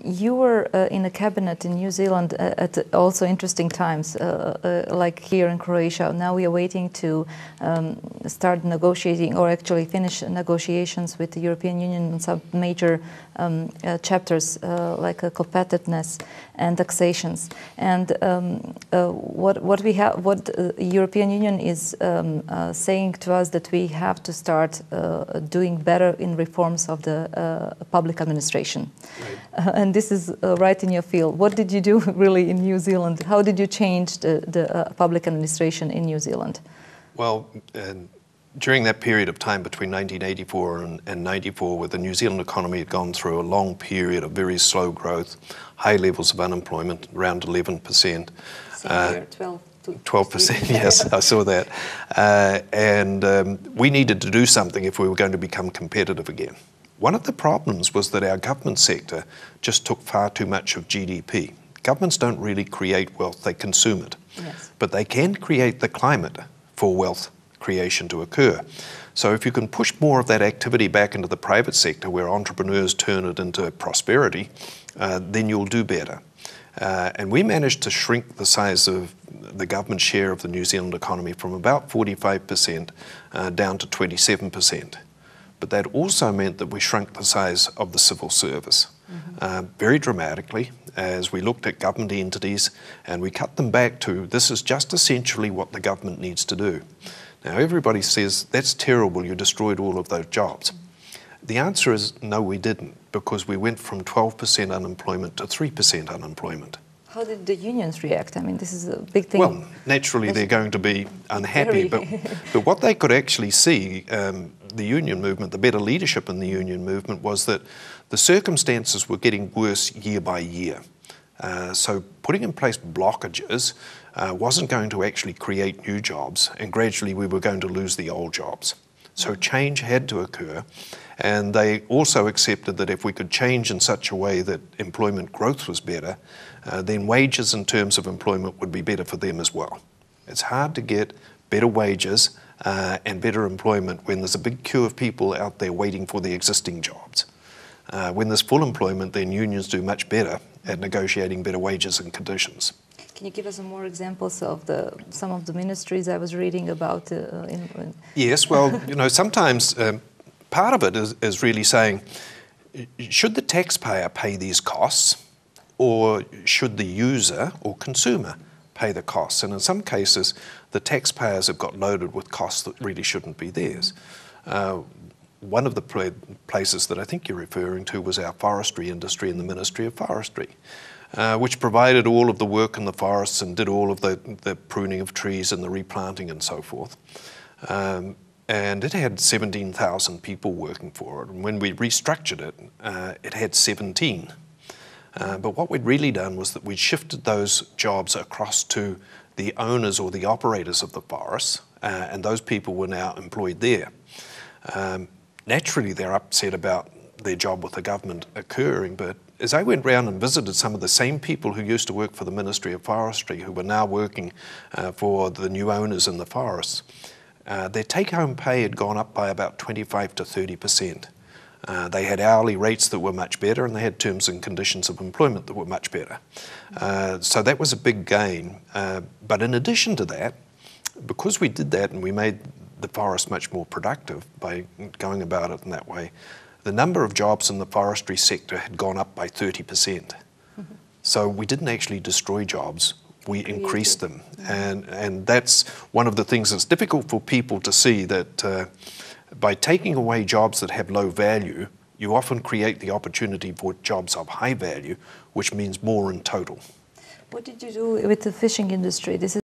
You were in a cabinet in New Zealand at also interesting times, like here in Croatia. Now we are waiting to start negotiating, or actually finish negotiations with the European Union on some major chapters like competitiveness and taxations. And what the European Union is saying to us, that we have to start doing better in reforms of the public administration. Right. And this is right in your field. What did you do really in New Zealand? How did you change the public administration in New Zealand? Well, during that period of time between 1984 and 94, where the New Zealand economy had gone through a long period of very slow growth, high levels of unemployment, around 11%. 12%, yes, I saw that. We needed to do something if we were going to become competitive again. One of the problems was that our government sector just took far too much of GDP. Governments don't really create wealth, they consume it. Yes. But they can create the climate for wealth creation to occur. So if you can push more of that activity back into the private sector, where entrepreneurs turn it into prosperity, then you'll do better. And we managed to shrink the size of the government share of the New Zealand economy from about 45% down to 27%. But that also meant that we shrunk the size of the civil service very dramatically, as we looked at government entities and we cut them back to, this is just essentially what the government needs to do. Now everybody says, that's terrible, you destroyed all of those jobs. The answer is no, we didn't, because we went from 12% unemployment to 3% unemployment. How did the unions react? I mean, this is a big thing. Well, naturally they're going to be unhappy, but what they could actually see, the union movement, the better leadership in the union movement, was that the circumstances were getting worse year by year. So putting in place blockages wasn't going to actually create new jobs, and gradually we were going to lose the old jobs. So change had to occur, and they also accepted that if we could change in such a way that employment growth was better, then wages in terms of employment would be better for them as well. It's hard to get better wages and better employment when there's a big queue of people out there waiting for the existing jobs. When there's full employment, then unions do much better at negotiating better wages and conditions. Can you give us some more examples of some of the ministries I was reading about? Yes, well, you know, sometimes part of it is really saying, should the taxpayer pay these costs, or should the user or consumer pay the costs? And in some cases, the taxpayers have got loaded with costs that really shouldn't be theirs. One of the places that I think you're referring to was our forestry industry and the Ministry of Forestry, which provided all of the work in the forests and did all of the pruning of trees and the replanting and so forth. And it had 17,000 people working for it. And when we restructured it, it had 17. But what we'd really done was that we'd shifted those jobs across to the owners or the operators of the forests, and those people were now employed there. Naturally, they're upset about their job with the government occurring, but as I went round and visited some of the same people who used to work for the Ministry of Forestry, who were now working for the new owners in the forests, their take-home pay had gone up by about 25 to 30%. They had hourly rates that were much better, and they had terms and conditions of employment that were much better. So that was a big gain. But in addition to that, because we did that and we made the forest much more productive by going about it in that way, the number of jobs in the forestry sector had gone up by 30%. So we didn't actually destroy jobs, we increased them. And that's one of the things that's difficult for people to see, that by taking away jobs that have low value, you often create the opportunity for jobs of high value, which means more in total. What did you do with the fishing industry? This is